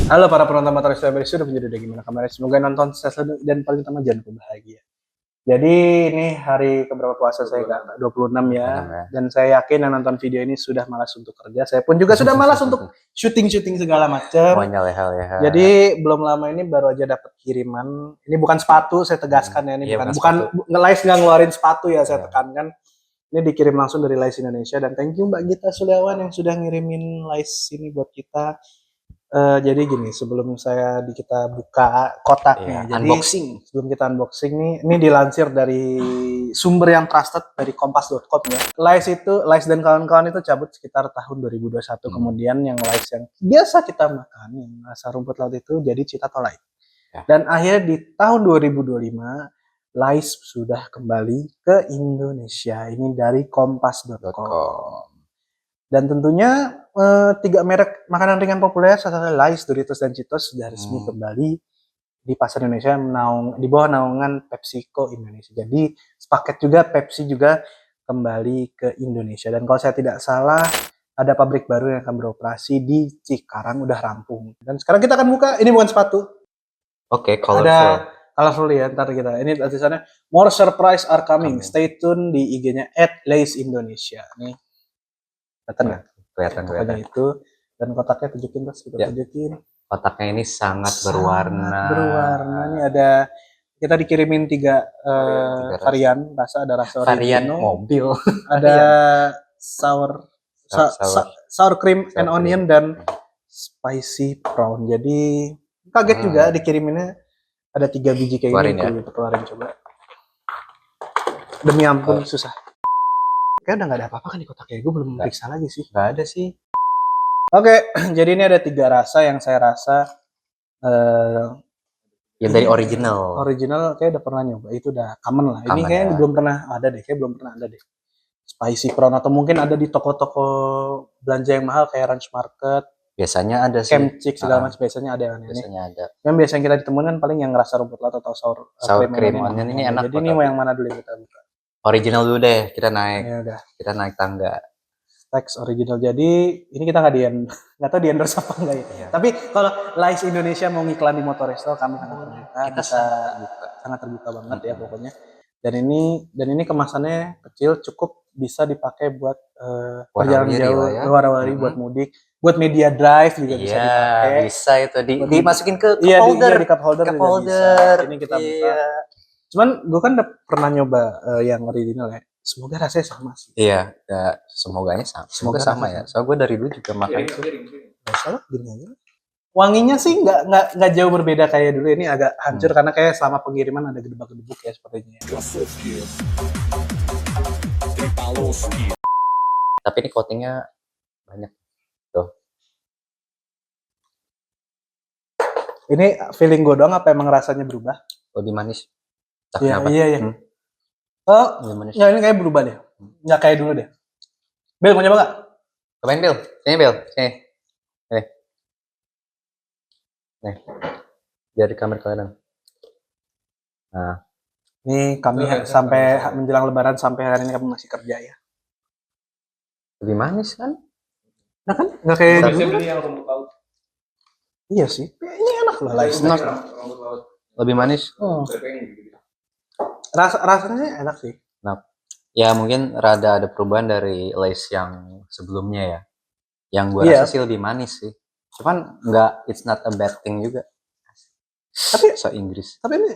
Halo para penonton motor Strawberry, sudah menjadi udah gimana kabarnya? Semoga nonton selalu dan paling utama jangan lupa bahagia. Jadi ini hari keberapa puasa saya Kak? 26 ya. Dan saya yakin yang nonton video ini sudah malas untuk kerja. Saya pun juga sudah malas untuk syuting-syuting segala macam. Jadi belum lama ini baru aja dapat kiriman. Ini bukan sepatu, saya tegaskan ya, ini bukan nge-live nggak ngeluarin sepatu ya, saya tekankan. Ini dikirim langsung dari Lais Indonesia dan thank you Mbak Gita Suliawan yang sudah ngirimin Lais ini buat kita. Jadi gini, sebelum kita buka kotaknya, jadi unboxing. Sebelum kita unboxing nih, ini dilansir dari sumber yang trusted dari kompas.com ya. Lais dan kawan-kawan itu cabut sekitar tahun 2021. Kemudian yang Lais yang biasa kita makan, yang rasa rumput laut itu jadi Cita Tolai. Ya. Dan akhirnya di tahun 2025, Lais sudah kembali ke Indonesia. Ini dari kompas.com. Dan tentunya 3 merek makanan ringan populer, salah satunya Lais, Doritos, dan Cheetos sudah resmi kembali di pasar Indonesia di bawah naungan PepsiCo Indonesia. Jadi sepaket juga Pepsi juga kembali ke Indonesia. Dan kalau saya tidak salah ada pabrik baru yang akan beroperasi di Cikarang, udah rampung. Dan sekarang kita akan buka, ini bukan sepatu. Oke, colorful. Ada colorful ya, ntar kita. Ini tulisannya more surprise are coming. Stay tune di IG-nya @laisindonesia. Nih. Kelihatan itu, dan kotaknya tunjukin terus kita tunjukin. Kotaknya ini sangat berwarna. Ini ada, kita dikirimin 3 varian rasa, ada rasa varian mobil, ada sour cream and onion dan spicy prawn. Jadi kaget juga dikiriminnya ada 3 biji kayak gini. Keluarin coba. Demi ampun susah. Kayak udah gak ada apa-apa kan di kotaknya, gue belum periksa lagi sih. Gak ada sih. Oke, jadi ini ada 3 rasa yang saya rasa yang dari original. Original kayak udah pernah nyoba, itu udah common lah. Ini kayaknya belum pernah ada deh, Spicy prawn, atau mungkin ada di toko-toko belanja yang mahal kayak Ranch Market. Biasanya ada sih. Kemcik segala macam biasanya ada kan ini. Biasanya ada. Yang biasanya kita ditemukan kan paling yang rasa rumput laut atau sour cream onion ini enak. Jadi ini mau yang mana dulu yang kita buka? Original dulu deh, kita naik. Ya udah. Kita naik tangga. Teks original. Jadi ini kita nggak tahu di endorse apa enggak ya. Iya. Tapi kalau Lais Indonesia mau ngiklan di Motoresto, kami sangat terbuka. Kita sangat terbuka banget ya pokoknya. Dan ini kemasannya kecil, cukup bisa dipakai buat perjalanan jauh, luar-luar buat mudik, buat media drive juga bisa dipakai. Bisa itu dimasukin ke di cup holder juga bisa. Ini kita buka. Cuman gue kan udah pernah nyoba yang original ya. Semoga rasanya sama sih. Iya, semoga sama ya. Soalnya gue dari dulu juga makan itu. Salah gini aja. Wanginya sih nggak jauh berbeda kayak dulu. Ini agak hancur karena kayak selama pengiriman ada gedebak-gedebuk ya sepertinya. Tapi ini coatingnya banyak. Tuh. Ini feeling gue doang apa emang rasanya berubah? Lebih manis. Iya. Oh, ya ini kayak berubah deh. Nggak kayak dulu deh. Bel, mau nyoba nggak? Cobain Bel. Sini Bel. Sini. Nih. Biar di kamera kelihatan. Nah. Ini kami sampai menjelang lebaran sampai hari ini kami masih kerja ya. Lebih manis kan? Nah kan? Nggak kayak dulu kan? Iya sih. Ini enak loh. Lebih manis. Rasanya enak sih. Nah, ya mungkin rada ada perubahan dari Lais yang sebelumnya ya. Yang gue rasa sih lebih manis sih. Cuman it's not a bad thing juga. Tapi so Inggris. Tapi ini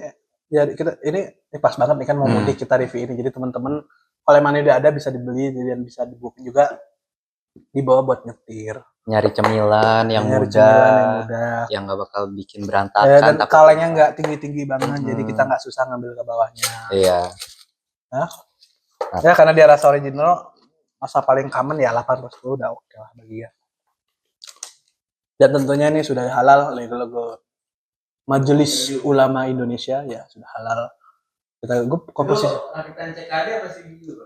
ya ini pas banget nih kan mau mudik kita review ini. Jadi teman-teman kalau yang mana udah ada bisa dibeli dan bisa di-booking juga, dibawa buat nyetir. Nyari cemilan yang mudah, yang nggak bakal bikin berantakan. Dan kalengnya nggak tinggi-tinggi banget, jadi kita nggak susah ngambil ke bawahnya. Iya. Ya karena dia rasa original, rasa paling common ya 8/10 udah oke lah bagi ya. Dan tentunya ini sudah halal, logo Majelis Ulama Indonesia ya sudah halal. Gue komposisi.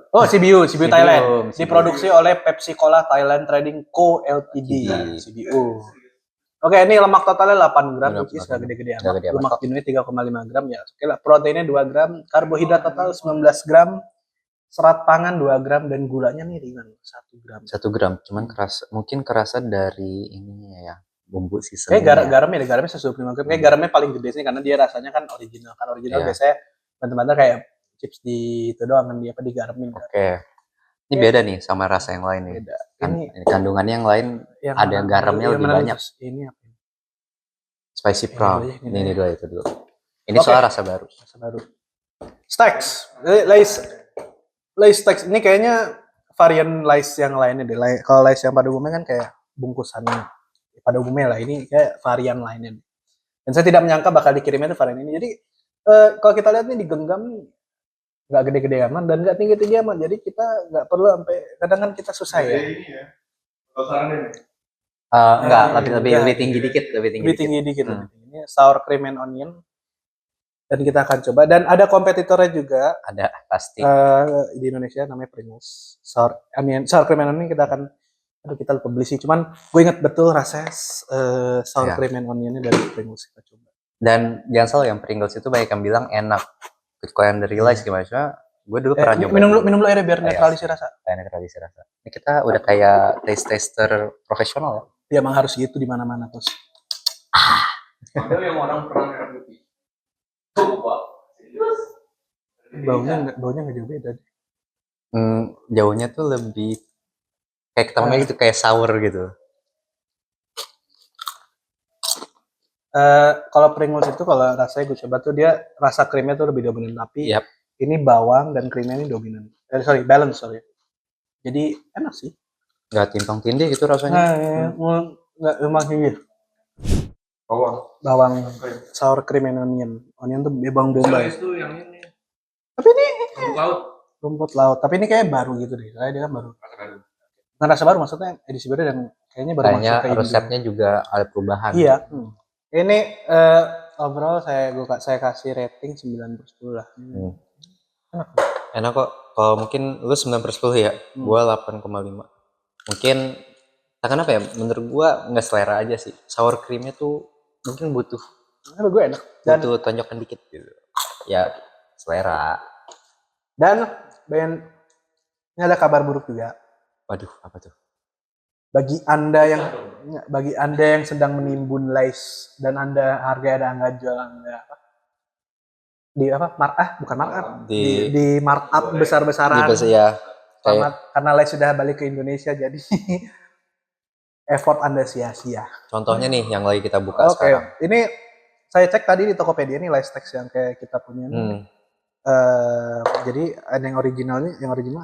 Oh, CBU Thailand. Diproduksi oleh Pepsi Cola Thailand Trading Co Ltd. CBU. Oke, ini lemak totalnya 8 gram, which is gak gede-gede amat. Lemak jenuhnya 3,5 gram ya. Oke lah, proteinnya 2 gram, karbohidrat total 19 gram, serat pangan 2 gram, dan gulanya nih ringan 1 gram. 1 gram, cuman mungkin kerasa dari ininya ya. bumbu Kayak seasoningnya. garamnya 125 gram. Kayak garamnya paling gede sih karena dia rasanya kan original. Kan original biasanya bantu-bantu kayak chips di itu doang kan dia digaramin. Oke. Ini beda nih sama rasa yang lain nih. Beda. Ini kandungannya yang lain ada garamnya lebih banyak. Ini apa? Spicy prawn. Ini dua itu dulu. Ini soal rasa baru. Stacks. Lays Stacks ini kayaknya varian Lays yang lainnya deh. Kalau Lays yang pada umumnya kan kayak bungkusannya pada umumnya lah. Ini kayak varian lainnya. Dan saya tidak menyangka bakal dikirimnya itu varian ini. Jadi kalau kita lihat nih digenggam nih nggak gede-gede amat dan nggak tinggi-tinggi amat. Jadi kita nggak perlu sampai kadang kan kita susah ya. Enggak, lebih tinggi dikit, lebih tinggi dikit. Ini sour cream and onion. Dan kita akan coba. Dan ada kompetitornya juga. Ada, pasti. Di Indonesia namanya Pringles. Sour cream and onion kita akan, kita lupa beli sih. Cuman gue ingat betul rasanya sour cream and onionnya dari Pringles kita coba. Dan jangan salah yang Pringles itu banyak yang bilang enak. Kalau yang dari Lays gimana? Soalnya gue dulu pernah nyoba. Minum dulu airnya biar netralisir rasa. Netralisir rasa. Ini kita udah kayak taster profesional ya. Ya emang harus gitu di mana-mana terus. Ada yang orang pernah merah putih. Baunya nggak jauh beda. Jauhnya tuh lebih kayak ketemu gitu, kayak sour gitu. Kalau Pringles itu kalau rasanya gue coba tuh dia rasa krimnya tuh lebih dominan, tapi ini bawang dan krimnya ini dominan. Balance. Jadi enak sih. Nggak timpang tindih gitu rasanya. Nggak emang gitu. Bawang sour cream and onion tuh bawang bombay. Tapi ini rumput laut. Tapi ini kayak baru gitu deh. Kayak dia kan baru. Nah, rasa baru maksudnya edisi baru dan kayaknya baru masuk ke resepnya juga ada perubahan. Iya. Ini overall saya kasih rating 9/10 lah. Enak kok. Kalau mungkin lu 9/10 ya, gua 8,5. Mungkin kenapa ya? Menurut gua nggak selera aja sih. Sour creamnya tuh mungkin butuh. Gue enak. Butuh tonjokan dikit gitu. Ya selera. Dan ini ada kabar buruk juga. Waduh, apa tuh? Bagi anda yang sedang menimbun Lays dan anda harga ada angka jual di markup besar-besaran. Karena Lays sudah balik ke Indonesia jadi effort anda sia-sia. Contohnya nih yang lagi kita buka sekarang. Ini saya cek tadi di Tokopedia ini Lays Stacks yang kayak kita punya nih. Jadi ada yang original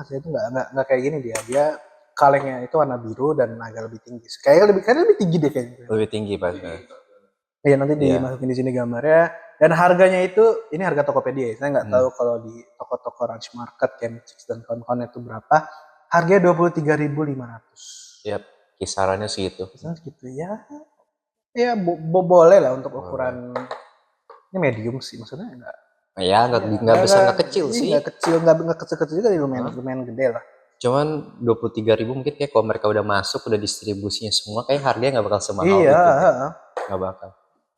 saya itu nggak kayak gini dia kalengnya itu warna biru dan agak lebih tinggi. Kayaknya lebih tinggi deh kayaknya. Lebih tinggi Pak. Iya nanti dimasukin di sini gambarnya. Dan harganya itu ini harga Tokopedia ya. Saya nggak tahu kalau di toko-toko Ranch Market, Chemchicks dan kawan-kawan itu berapa. Harganya 23.500. Yap, kisarannya segitu. Segitu ya. Ya boleh lah untuk ukuran ini medium sih maksudnya enggak. Ya nggak besar nggak kecil sih. Nggak kecil juga lumayan gede lah. Cuman 23.000 mungkin kayak kalau mereka udah masuk udah distribusinya semua kayak harganya nggak bakal semahal itu. Nggak bakal.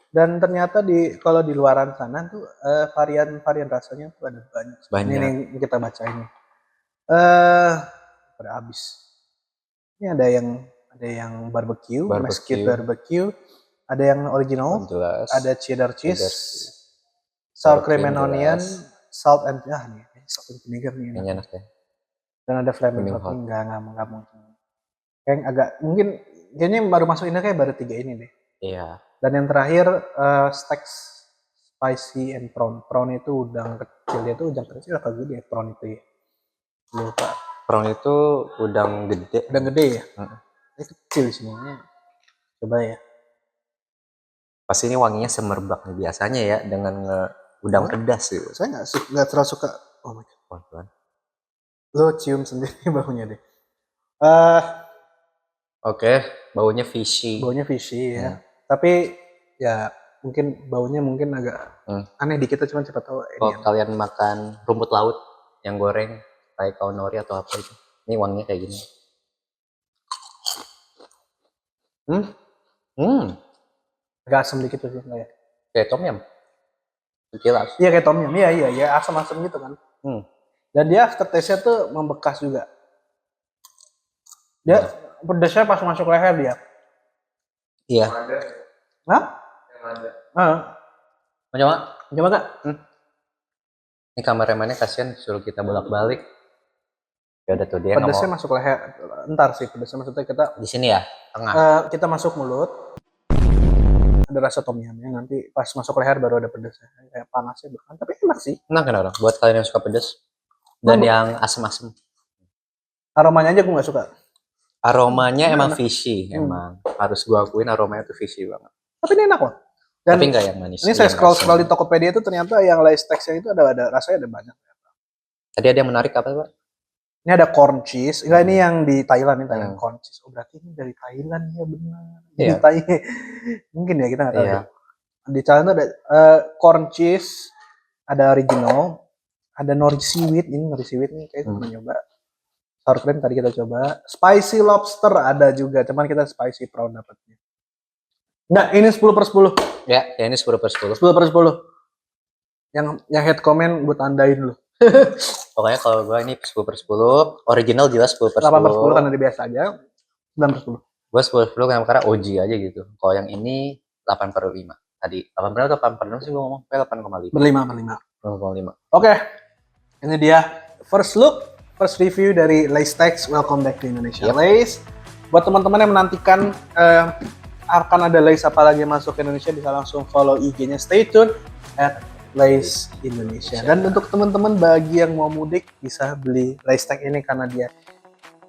Dan ternyata kalau di luaran sana tuh varian rasanya tuh ada banyak. Ini kita baca ini. Pada habis. Ini ada yang barbecue, mesquite barbecue, ada yang original, ada cheddar cheese, sour cream and onion, salt and vinegar nih. Ini enak ya. Dan ada flaming hot nih, nggak mungkin. Kayaknya baru masuk ini kayak baru 3 ini deh. Iya. Dan yang terakhir stacks spicy and prawn. Prawn itu udang kecil, dia tuh udang kecil apa gede ya prawn itu ya? Lupa. Prawn itu udang gede. Udang gede ya? Ini kecil semuanya. Coba ya. Pasti ini wanginya semerbak nih biasanya ya dengan udang pedas gitu. Saya nggak terlalu suka. Oh my god. Lo cium sendiri baunya deh. Oke, baunya fishy. Baunya fishy ya. Tapi ya mungkin baunya agak aneh dikit, cuma cepat tahu. Kalau kalian makan rumput laut yang goreng kayak kaunori atau apa itu, ini wanginya kayak gini. Agak asam dikit tuh ya. Kayak tom yum. Sekilas. Iya kayak tom yum. Iya asam-asam gitu kan. Dan dia aftertaste-nya tuh membekas juga. Dia pedasnya pas masuk leher dia. Iya. Hah? Ah, Mau coba? coba Kak. Ini kameramennya kasihan suruh kita bolak-balik. Ya udah tuh dia nggak Pedasnya mau. masuk leher. Ntar sih pedasnya maksudnya kita Di sini ya, tengah. kita masuk mulut. Ada rasa tom yumnya, nanti pas masuk leher baru ada pedasnya. Kayak panasnya bukan, tapi enak sih. Enak kan orang? Buat kalian yang suka pedas dan yang asem-asem. Aromanya aja gue nggak suka. Aromanya emang Enak. fishy, emang harus gua akuin aromanya tuh fishy banget. Tapi ini enak loh. Dan Tapi nggak yang manis. ini saya yang scroll asem. di Tokopedia itu ternyata yang Lay's teksnya itu ada rasanya ada banyak. Tadi ada yang menarik apa Pak? Ini ada corn cheese. Enggak, ini yang di Thailand, ini Thailand corn cheese. Oh, berarti ini dari Thailand ya, benar. Di Iya. Thai. Mungkin ya, kita nggak tahu. Iya. Di Thailand tuh ada corn cheese, ada original, ada nori seaweed. Ini nori seaweed nih kayak pernah nyoba. Sour cream tadi kita coba. Spicy lobster ada juga, cuman kita spicy prawn dapatnya. Nah, ini 10/10. Ya, ini 10/10. 10/10. Yang head comment gue tandain dulu. Pokoknya kalau gua ini 10/10, original jelas 10/10. 8/10 karena dia biasa aja. 9/10. Gua 10/10 karena OG aja gitu. Kalau yang ini 8/5. Tadi 8/5 atau 8/6 sih gua ngomong? Kayak 8,5. Berlima. 8,5. Oke. Ini dia first look, first review dari Lay's Tex. Welcome back to Indonesia. Yep. Lay's. Buat teman-teman yang menantikan akan ada Lay's apa lagi masuk ke Indonesia, bisa langsung follow IG-nya. Stay tune at Lay's Indonesia. Dan untuk teman-teman bagi yang mau mudik bisa beli Lay's Tex ini karena dia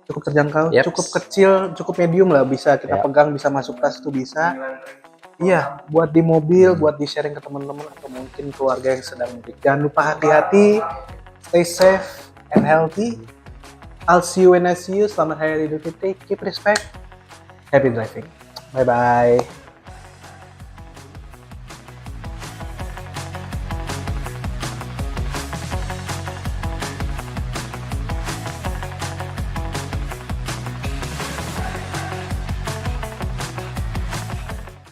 cukup terjangkau, Yep. cukup kecil, cukup medium lah, bisa kita Yep. pegang, bisa masuk tas itu bisa. Iya, buat di mobil, buat di sharing ke teman-teman atau mungkin keluarga yang sedang mudik. Jangan lupa hati-hati, stay safe and healthy. I'll see you when I see you. Selamat Hari Idul Fitri. Keep respect. Happy driving. Bye bye.